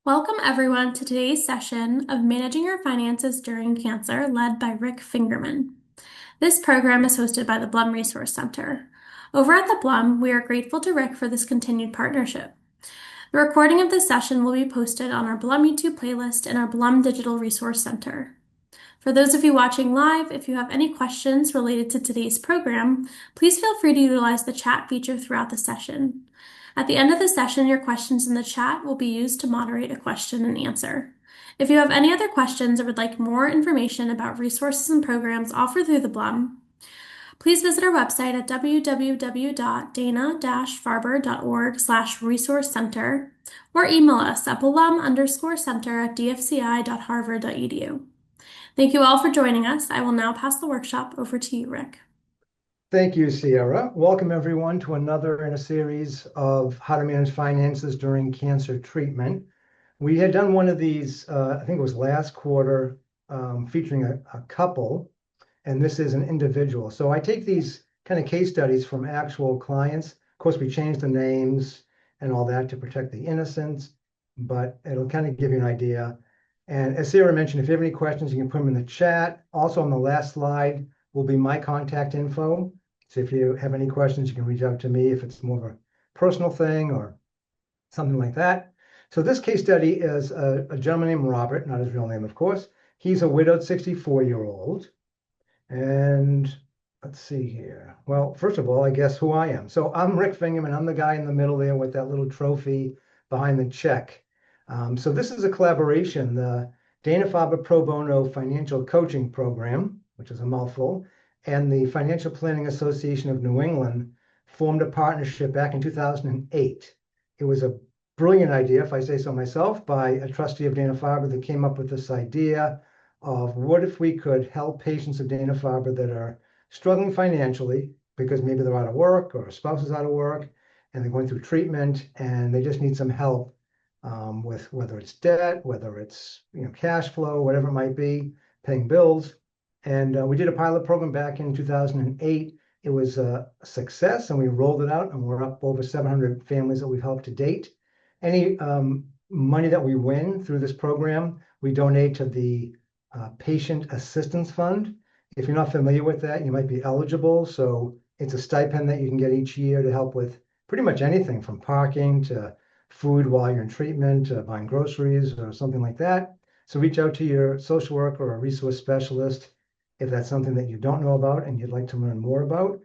Welcome everyone to today's session of Managing Your Finances During Cancer, led by Rick Fingerman. This program is hosted by the Blum Resource Center. Over at the Blum, we are grateful to Rick for this continued partnership. The recording of this session will be posted on our Blum YouTube playlist and our Blum Digital Resource Center. For those of you watching live, if you have any questions related to today's program, please feel free to utilize the chat feature throughout the session. At the end of the session, your questions in the chat will be used to moderate a question and answer. If you have any other questions or would like more information about resources and programs offered through the Blum, please visit our website at www.dana-farber.org/resource center or email us at blum_center@dfci.harvard.edu. Thank you all for joining us. I will now pass the workshop over to you, Rick. Thank you, Sierra. Welcome everyone to another in a series of how to manage finances during cancer treatment. We had done one of these, I think it was last quarter, featuring a couple, and this is an individual. So I take these kind of case studies from actual clients. Of course, we changed the names and all that to protect the innocents, but it'll kind of give you an idea. And as Sierra mentioned, if you have any questions, you can put them in the chat. Also on the last slide will be my contact info. So if you have any questions, you can reach out to me if it's more of a personal thing or something like that. So this case study is a gentleman named Robert, not his real name, of course. He's a widowed 64-year-old. And let's see here. Well, first of all, I guess who I am. So I'm Rick Fingerman. I'm the guy in the middle there with that little trophy behind the check. So this is a collaboration, the Dana-Farber Pro Bono Financial Coaching Program, which is a mouthful, and the Financial Planning Association of New England formed a partnership back in 2008. It was a brilliant idea, if I say so myself, by a trustee of Dana-Farber that came up with this idea of what if we could help patients of Dana-Farber that are struggling financially because maybe they're out of work or a spouse is out of work and they're going through treatment and they just need some help with whether it's debt, whether it's cash flow, whatever it might be, paying bills. And we did a pilot program back in 2008. It was a success, and we rolled it out, and we're up over 700 families that we've helped to date. Any money that we win through this program, we donate to the Patient Assistance Fund. If you're not familiar with that, you might be eligible. So it's a stipend that you can get each year to help with pretty much anything from parking to food while you're in treatment, buying groceries or something like that. So reach out to your social worker or a resource specialist if that's something that you don't know about and you'd like to learn more about.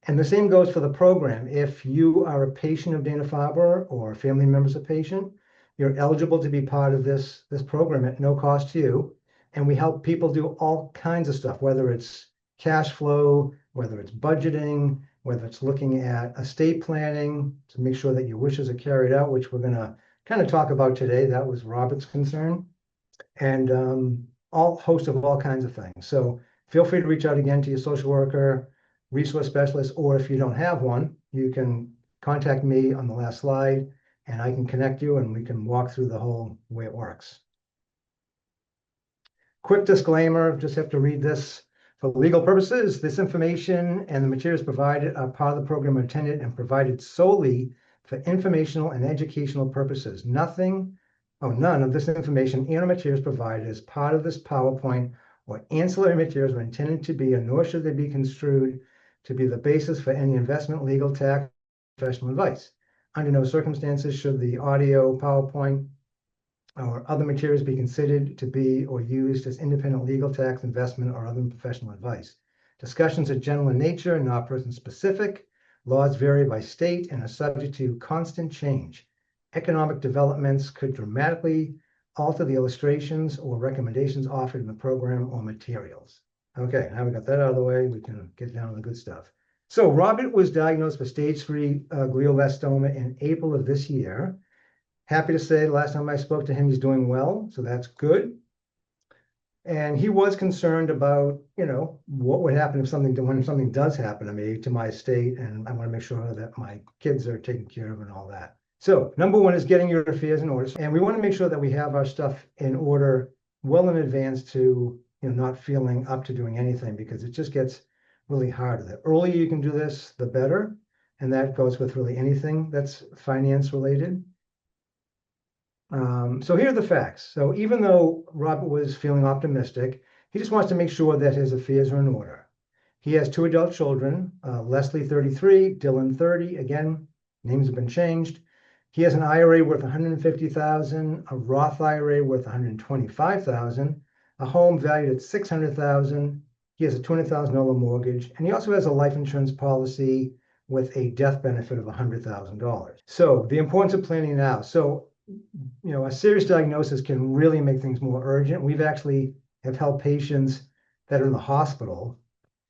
And the same goes for the program. If you are a patient of Dana-Farber or a family member's a patient, you're eligible to be part of this program at no cost to you. And we help people do all kinds of stuff, whether it's cash flow, whether it's budgeting, whether it's looking at estate planning to make sure that your wishes are carried out, which we're going to kind of talk about today. That was Robert's concern. And all host of all kinds of things. So feel free to reach out again to your social worker, resource specialist, or if you don't have one, you can contact me on the last slide and I can connect you and we can walk through the whole way it works. Quick disclaimer, just have to read this. For legal purposes, this information and the materials provided are part of the program intended and provided solely for informational and educational purposes. None of this information and materials provided as part of this PowerPoint or ancillary materials are intended to be, and nor should they be construed to be the basis for any investment, legal, tax, professional advice. Under no circumstances should the audio, PowerPoint, or other materials be considered to be or used as independent legal, tax, investment, or other professional advice. Discussions are general in nature and not person-specific. Laws vary by state and are subject to constant change. Economic developments could dramatically alter the illustrations or recommendations offered in the program or materials. Okay, now we got that out of the way, we can get down to the good stuff. So Robert was diagnosed with stage 3 glioblastoma in April of this year. Happy to say the last time I spoke to him, he's doing well, so that's good. And he was concerned about, what would happen when something does happen to me, to my estate, and I want to make sure that my kids are taken care of and all that. So number one is getting your affairs in order. And we want to make sure that we have our stuff in order well in advance to, not feeling up to doing anything, because it just gets really hard. The earlier you can do this, the better. And that goes with really anything that's finance related. So here are the facts. So even though Robert was feeling optimistic, he just wants to make sure that his affairs are in order. He has two adult children, Leslie 33, Dylan 30. Again, names have been changed. He has an IRA worth 150,000, a Roth IRA worth 125,000, a home valued at 600,000. He has a $200,000 mortgage, and he also has a life insurance policy with a death benefit of $100,000. So the importance of planning now. So, a serious diagnosis can really make things more urgent. We've actually have helped patients that are in the hospital,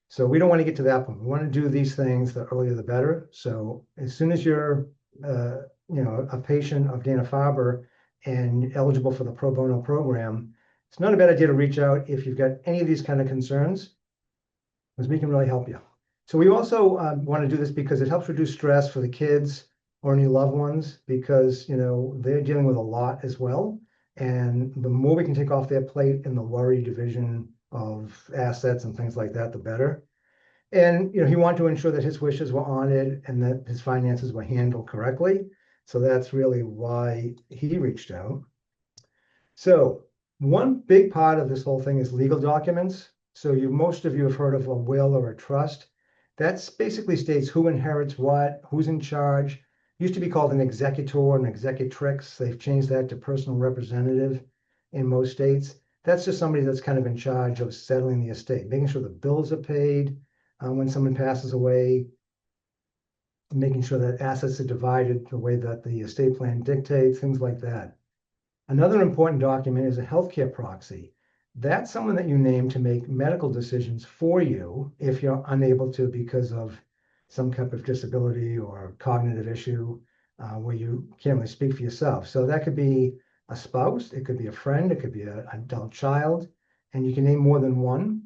so we don't want to get to that point. We want to do these things, the earlier the better. So as soon as you're, a patient of Dana-Farber and eligible for the pro bono program, it's not a bad idea to reach out if you've got any of these kind of concerns, because we can really help you. So we also want to do this because it helps reduce stress for the kids or any loved ones, because they're dealing with a lot as well. And the more we can take off their plate in the worry division of assets and things like that, the better. And he wanted to ensure that his wishes were honored and that his finances were handled correctly. So that's really why he reached out. So one big part of this whole thing is legal documents. So most of you have heard of a will or a trust. That basically states who inherits what, who's in charge. Used to be called an executor and executrix. They've changed that to personal representative in most states. That's just somebody that's kind of in charge of settling the estate, making sure the bills are paid when someone passes away, making sure that assets are divided the way that the estate plan dictates, things like that. Another important document is a healthcare proxy. That's someone that you name to make medical decisions for you if you're unable to because of some type of disability or cognitive issue where you can't really speak for yourself. So that could be a spouse, it could be a friend, it could be an adult child, and you can name more than one.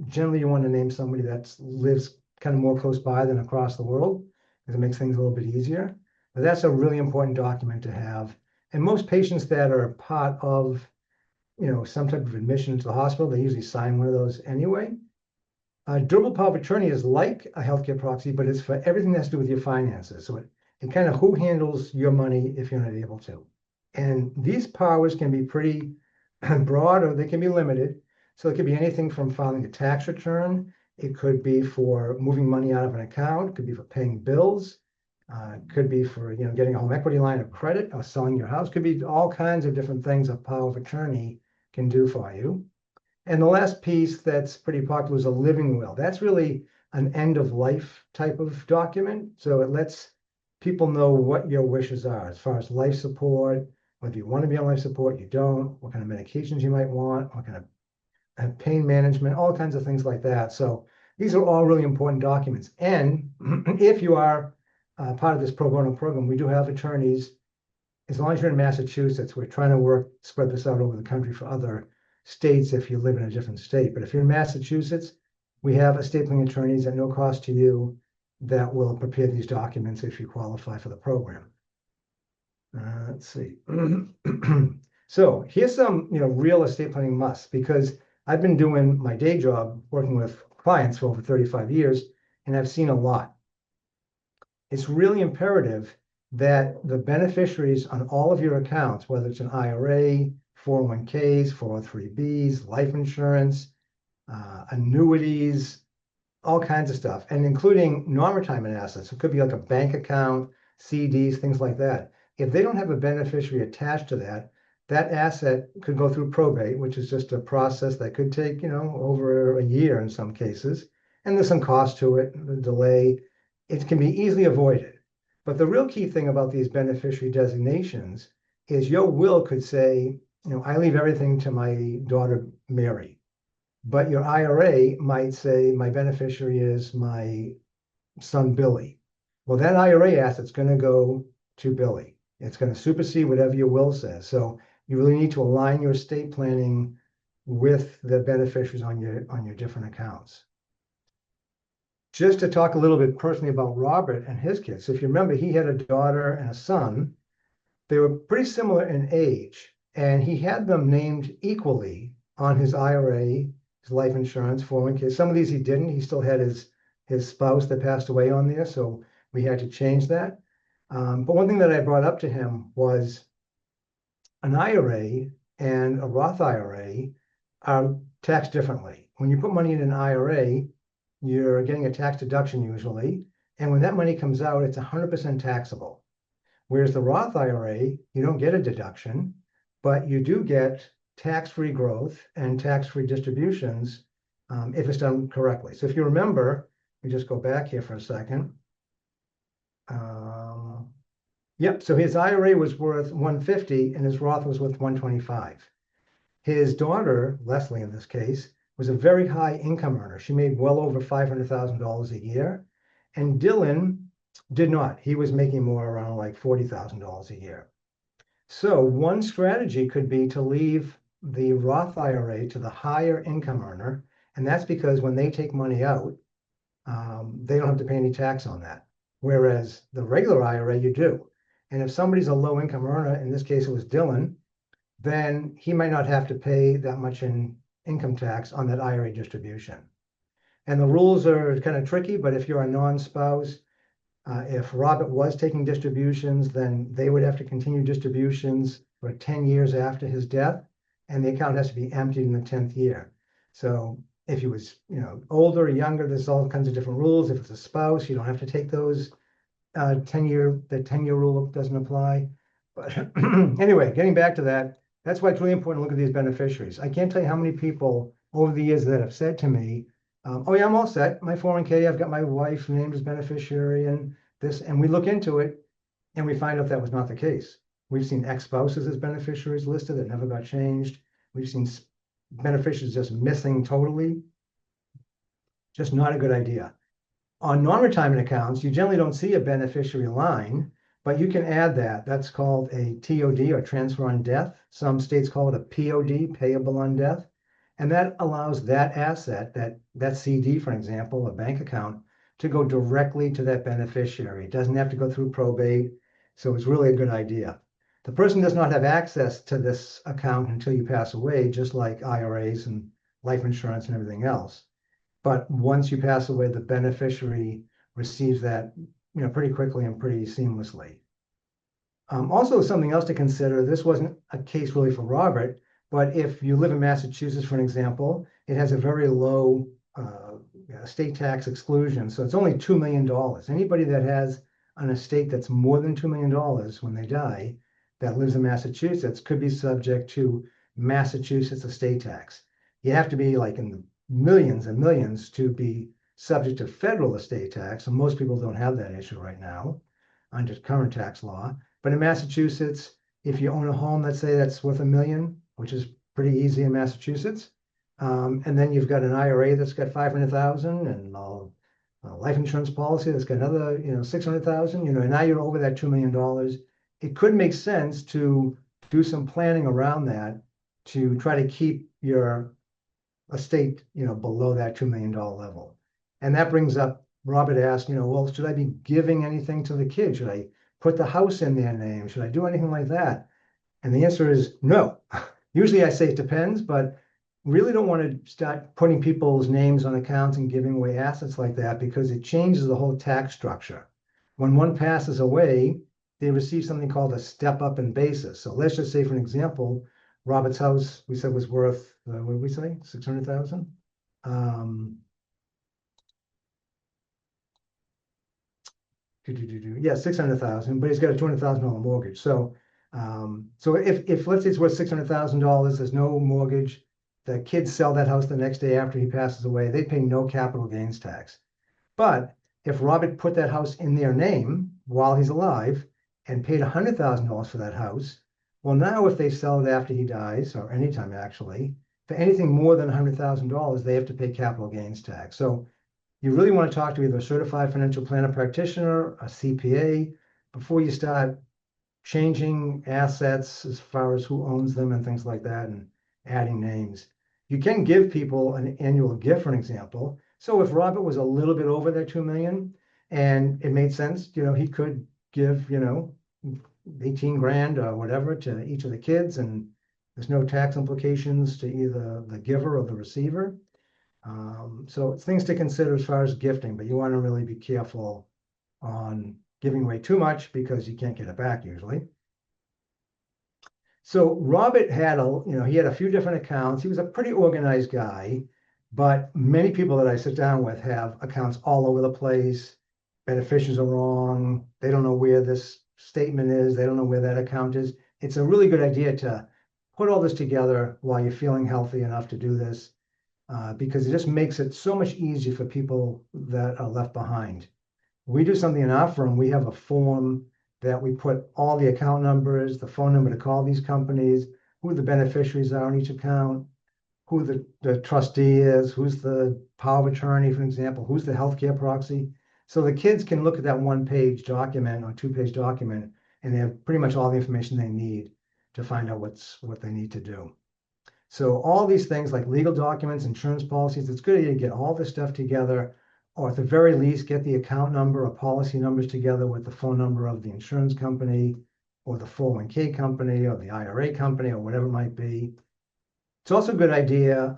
Generally, you want to name somebody that lives kind of more close by than across the world, because it makes things a little bit easier. But that's a really important document to have. And most patients that are part of, some type of admission into the hospital, they usually sign one of those anyway. Durable power of attorney is like a healthcare proxy, but it's for everything that has to do with your finances. So it kind of who handles your money if you're not able to. And these powers can be pretty broad or they can be limited. So it could be anything from filing a tax return. It could be for moving money out of an account. It could be for paying bills. Could be for getting a home equity line of credit or selling your house. Could be all kinds of different things a power of attorney can do for you. And the last piece that's pretty popular is a living will. That's really an end of life type of document. So it lets people know what your wishes are as far as life support, whether you want to be on life support, you don't, what kind of medications you might want, what kind of pain management, all kinds of things like that. So these are all really important documents. And if you are part of this pro bono program, we do have attorneys. As long as you're in Massachusetts, we're trying to spread this out over the country for other states if you live in a different state. But if you're in Massachusetts, we have estate planning attorneys at no cost to you that will prepare these documents if you qualify for the program. Let's see. So here's some, real estate planning musts, because I've been doing my day job working with clients for over 35 years, and I've seen a lot. It's really imperative that the beneficiaries on all of your accounts, whether it's an IRA, 401ks, 403bs, life insurance, annuities, all kinds of stuff, and including non-retirement assets. It could be like a bank account, CDs, things like that. If they don't have a beneficiary attached to that, that asset could go through probate, which is just a process that could take, over a year in some cases. And there's some cost to it, the delay. It can be easily avoided. But the real key thing about these beneficiary designations is your will could say, I leave everything to my daughter, Mary. But your IRA might say my beneficiary is my son, Billy. Well, that IRA asset's going to go to Billy. It's going to supersede whatever your will says. So you really need to align your estate planning with the beneficiaries on your different accounts. Just to talk a little bit personally about Robert and his kids. So if you remember, he had a daughter and a son. They were pretty similar in age, and he had them named equally on his IRA, his life insurance, 401k. Some of these he didn't. He still had his spouse that passed away on there, so we had to change that. But one thing that I brought up to him was an IRA and a Roth IRA are taxed differently. When you put money in an IRA, you're getting a tax deduction usually. And when that money comes out, it's 100% taxable. Whereas the Roth IRA, you don't get a deduction, but you do get tax-free growth and tax-free distributions if it's done correctly. So if you remember, we just go back here for a second. Yep, so his IRA was worth 150 and his Roth was worth 125. His daughter, Leslie in this case, was a very high income earner. She made well over $500,000 a year. And Dylan did not. He was making more around like $40,000 a year. So one strategy could be to leave the Roth IRA to the higher income earner. And that's because when they take money out, they don't have to pay any tax on that. Whereas the regular IRA, you do. And if somebody's a low income earner, in this case it was Dylan, then he might not have to pay that much in income tax on that IRA distribution. And the rules are kind of tricky, but if you're a non-spouse, if Robert was taking distributions, then they would have to continue distributions for 10 years after his death, and the account has to be emptied in the 10th year. So if he was, older or younger, there's all kinds of different rules. If it's a spouse, you don't have to take those 10-year rule doesn't apply. But anyway, getting back to that, that's why it's really important to look at these beneficiaries. I can't tell you how many people over the years that have said to me, oh yeah, I'm all set. My 401k, I've got my wife named as beneficiary and this, and we look into it and we find out that was not the case. We've seen ex-spouses as beneficiaries listed that never got changed. We've seen beneficiaries just missing totally. Just not a good idea. On non-retirement accounts, you generally don't see a beneficiary line, but you can add that. That's called a TOD or transfer on death. Some states call it a POD, payable on death. And that allows that asset, that CD, for example, a bank account, to go directly to that beneficiary. It doesn't have to go through probate. So it's really a good idea. The person does not have access to this account until you pass away, just like IRAs and life insurance and everything else. But once you pass away, the beneficiary receives that, pretty quickly and pretty seamlessly. Also, something else to consider, this wasn't a case really for Robert, but if you live in Massachusetts, for an example, it has a very low estate tax exclusion. So it's only $2 million. Anybody that has an estate that's more than $2 million when they die that lives in Massachusetts could be subject to Massachusetts estate tax. You have to be like in the millions and millions to be subject to federal estate tax. And most people don't have that issue right now under current tax law. But in Massachusetts, if you own a home, let's say that's worth $1 million, which is pretty easy in Massachusetts, and then you've got an IRA that's got 500,000 and a life insurance policy that's got another, 600,000, and now you're over that $2 million. It could make sense to do some planning around that to try to keep your estate, below that $2 million level. And that brings up, Robert asked, well, should I be giving anything to the kids? Should I put the house in their name? Should I do anything like that? And the answer is no. Usually I say it depends, but really don't want to start putting people's names on accounts and giving away assets like that because it changes the whole tax structure. When one passes away, they receive something called a step up in basis. So let's just say, for an example, Robert's house, we said was worth, what did we say? 600,000? Yeah, 600,000, but he's got a $200,000 mortgage. So if let's say it's worth $600,000, there's no mortgage, the kids sell that house the next day after he passes away, they pay no capital gains tax. But if Robert put that house in their name while he's alive and paid $100,000 for that house, well, now if they sell it after he dies, or anytime actually, for anything more than $100,000, they have to pay capital gains tax. So you really want to talk to either a certified financial planner practitioner, a CPA, before you start changing assets as far as who owns them and things like that and adding names. You can give people an annual gift, for an example. So if Robert was a little bit over that 2 million and it made sense, he could give, 18 grand or whatever to each of the kids, and there's no tax implications to either the giver or the receiver. So it's things to consider as far as gifting, but you want to really be careful on giving away too much because you can't get it back usually. So Robert had he had a few different accounts. He was a pretty organized guy, but many people that I sit down with have accounts all over the place. Beneficiaries are wrong. They don't know where this statement is. They don't know where that account is. It's a really good idea to put all this together while you're feeling healthy enough to do this, because it just makes it so much easier for people that are left behind. We do something in our firm. We have a form that we put all the account numbers, the phone number to call these companies, who the beneficiaries are on each account, who the trustee is, who's the power of attorney, for example, who's the healthcare proxy. So the kids can look at that one-page document or two-page document, and they have pretty much all the information they need to find out what they need to do. So all these things like legal documents, insurance policies, it's good to get all this stuff together, or at the very least, get the account number or policy numbers together with the phone number of the insurance company or the 401k company or the IRA company or whatever it might be. It's also a good idea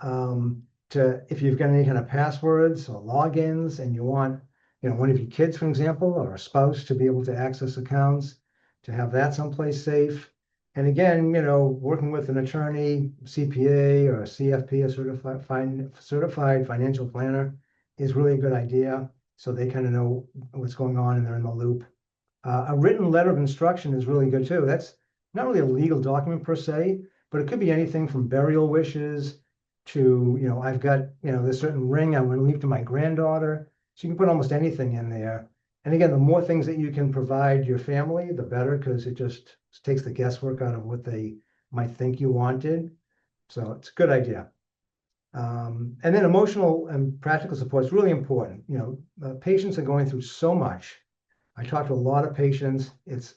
if you've got any kind of passwords or logins and you want, one of your kids, for example, or a spouse to be able to access accounts, to have that someplace safe. And again, working with an attorney, CPA or a CFP, a certified financial planner, is really a good idea. So they kind of know what's going on and they're in the loop. A written letter of instruction is really good too. That's not really a legal document per se, but it could be anything from burial wishes to, I've got, this certain ring I want to leave to my granddaughter. So you can put almost anything in there. And again, the more things that you can provide your family, the better, because it just takes the guesswork out of what they might think you wanted. So it's a good idea. And then emotional and practical support is really important. Patients are going through so much. I talk to a lot of patients. It's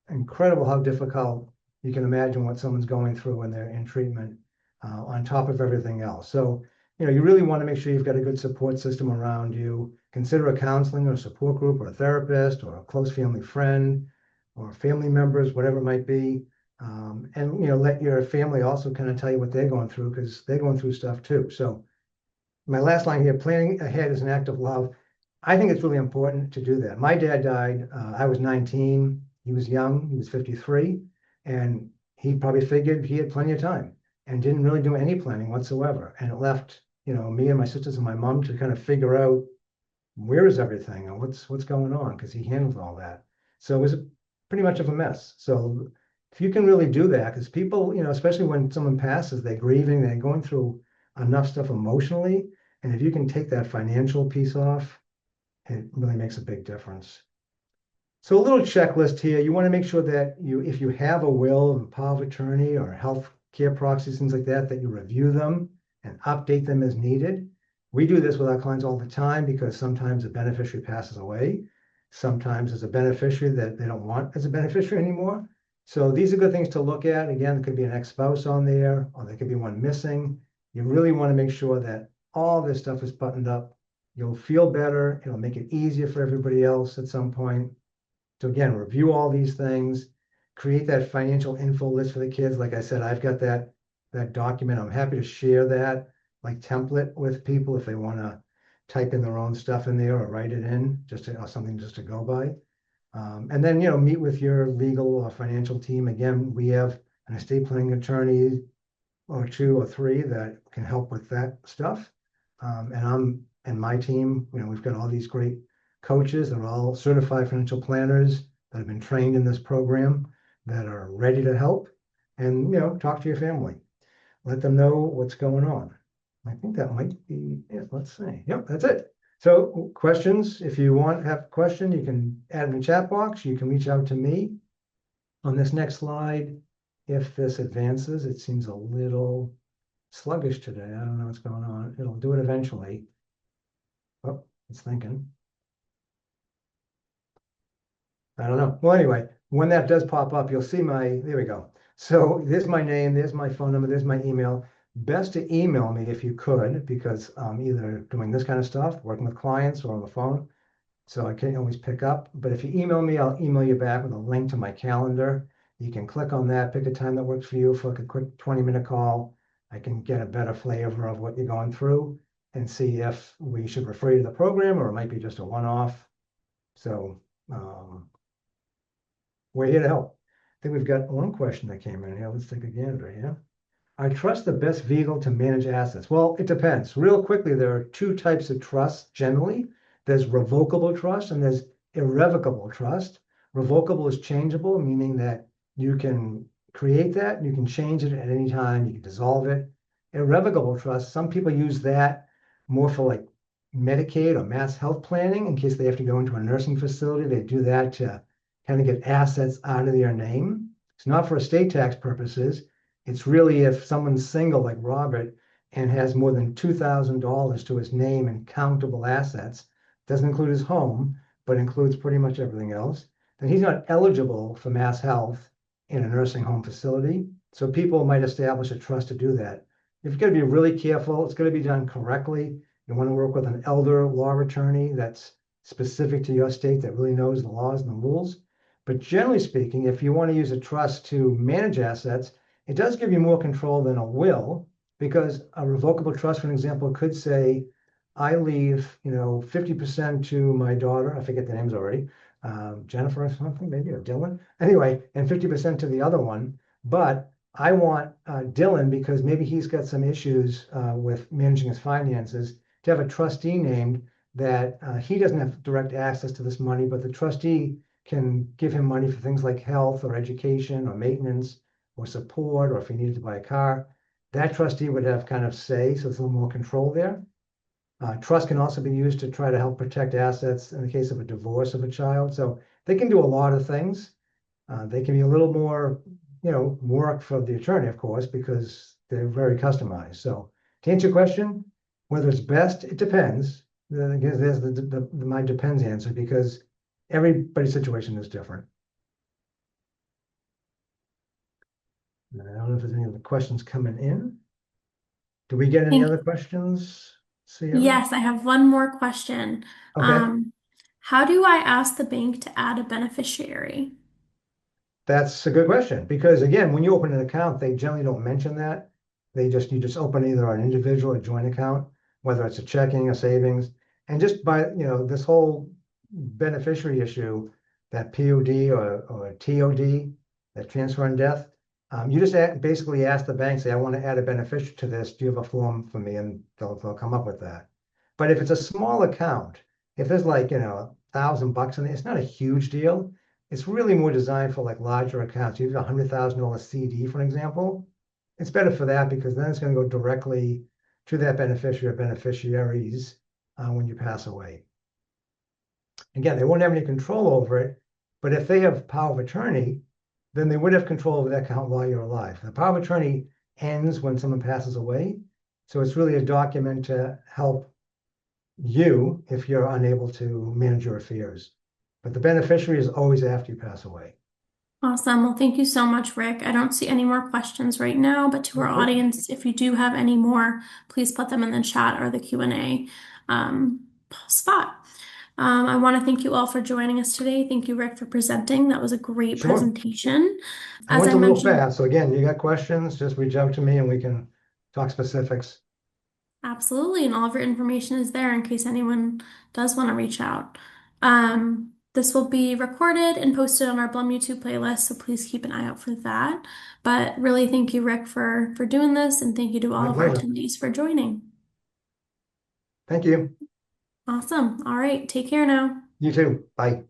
incredible how difficult you can imagine what someone's going through when they're in treatment, on top of everything else. So, you really want to make sure you've got a good support system around you. Consider a counseling or a support group or a therapist or a close family friend or family members, whatever it might be. And, let your family also kind of tell you what they're going through because they're going through stuff too. So my last line here, planning ahead is an act of love. I think it's really important to do that. My dad died, I was 19, he was young, he was 53, and he probably figured he had plenty of time and didn't really do any planning whatsoever. And it left, me and my sisters and my mom to kind of figure out where is everything and what's going on, because he handled all that. So it was pretty much of a mess. So if you can really do that, because people, especially when someone passes, they're grieving, they're going through enough stuff emotionally. And if you can take that financial piece off, it really makes a big difference. So a little checklist here. You want to make sure that if you have a will, a power of attorney, or health care proxies, things like that, that you review them and update them as needed. We do this with our clients all the time because sometimes a beneficiary passes away. Sometimes there's a beneficiary that they don't want as a beneficiary anymore. So these are good things to look at. Again, there could be an ex-spouse on there, or there could be one missing. You really want to make sure that all this stuff is buttoned up. You'll feel better. It'll make it easier for everybody else at some point. So again, review all these things, create that financial info list for the kids. Like I said, I've got that document. I'm happy to share that like template with people if they want to type in their own stuff in there or write it in, something just to go by. And then, meet with your legal or financial team. Again, we have an estate planning attorney or two or three that can help with that stuff. And my team, we've got all these great coaches. They're all certified financial planners that have been trained in this program that are ready to help. And, talk to your family. Let them know what's going on. I think that might be it. Let's see. Yep, that's it. So questions, if you have a question, you can add in the chat box. You can reach out to me on this next slide. If this advances, it seems a little sluggish today. I don't know what's going on. It'll do it eventually. Oh, it's thinking. I don't know. Well, anyway, when that does pop up, you'll see there we go. So there's my name, there's my phone number, there's my email. Best to email me if you could, because I'm either doing this kind of stuff, working with clients or on the phone. So I can't always pick up. But if you email me, I'll email you back with a link to my calendar. You can click on that, pick a time that works for you for like a quick 20-minute call. I can get a better flavor of what you're going through and see if we should refer you to the program or it might be just a one-off. So we're here to help. think we've got one question that came in here. Let's take a gander here. I trust the best vehicle to manage assets. Well, it depends. Real quickly, there are two types of trust generally. There's revocable trust and there's irrevocable trust. Revocable is changeable, meaning that you can create that, you can change it at any time, you can dissolve it. Irrevocable trust, some people use that more for like Medicaid or mass health planning in case they have to go into a nursing facility. They do that to kind of get assets out of their name. It's not for estate tax purposes. It's really if someone's single like Robert and has more than $2,000 to his name in countable assets, doesn't include his home, but includes pretty much everything else, then he's not eligible for mass health in a nursing home facility. So people might establish a trust to do that. You've got to be really careful. It's going to be done correctly. You want to work with an elder law attorney that's specific to your state that really knows the laws and the rules. But generally speaking, if you want to use a trust to manage assets, it does give you more control than a will, because a revocable trust, for example, could say, I leave, 50% to my daughter. I forget the names already. Jennifer or something, maybe, or Dylan. Anyway, and 50% to the other one. But I want Dylan, because maybe he's got some issues with managing his finances, to have a trustee named that he doesn't have direct access to this money, but the trustee can give him money for things like health or education or maintenance or support, or if he needed to buy a car. That trustee would have kind of say, so it's a little more control there. Trust can also be used to try to help protect assets in the case of a divorce of a child. So they can do a lot of things. They can be a little more, work for the attorney, of course, because they're very customized. So to answer your question, whether it's best, it depends. There's my depends answer, because everybody's situation is different. I don't know if there's any other questions coming in. Do we get any Thank other questions, Sierra? Yes, I have one more question. Okay. Um, how do I ask the bank to add a beneficiary? That's a good question, because again, when you open an account, they generally don't mention that. You just open either an individual or joint account, whether it's a checking, a savings, and just by, this whole beneficiary issue, that POD or TOD, that transfer on death, you just basically ask the bank, say, I want to add a beneficiary to this. Do you have a form for me? And they'll come up with that. But if it's a small account, if there's like, $1,000 in it, it's not a huge deal. It's really more designed for like larger accounts. You have a $100,000 CD, for example. It's better for that, because then it's going to go directly to that beneficiary or beneficiaries when you pass away. Again, they won't have any control over it, but if they have power of attorney, then they would have control over that account while you're alive. The power of attorney ends when someone passes away. So it's really a document to help you if you're unable to manage your affairs. But the beneficiary is always after you pass away. Awesome. Well, thank you so much, Rick. I don't see any more questions right now, but to our Okay. audience, if you do have any more, please put them in the chat or the Q&A spot. I want to thank you all for joining us today. Thank you, Rick, for presenting. That was a great Sure. presentation. I As went I a little mentioned, fast. So again, you got questions, just reach out to me and we can talk specifics. absolutely, and all of your information is there in case anyone does want to reach out. This will be recorded and posted on our Blum YouTube playlist, so please keep an eye out for that. But really, thank you, Rick, for doing this, and thank you to My all of our pleasure. attendees for joining. Thank you. Awesome. All right, take care now. You too. Bye.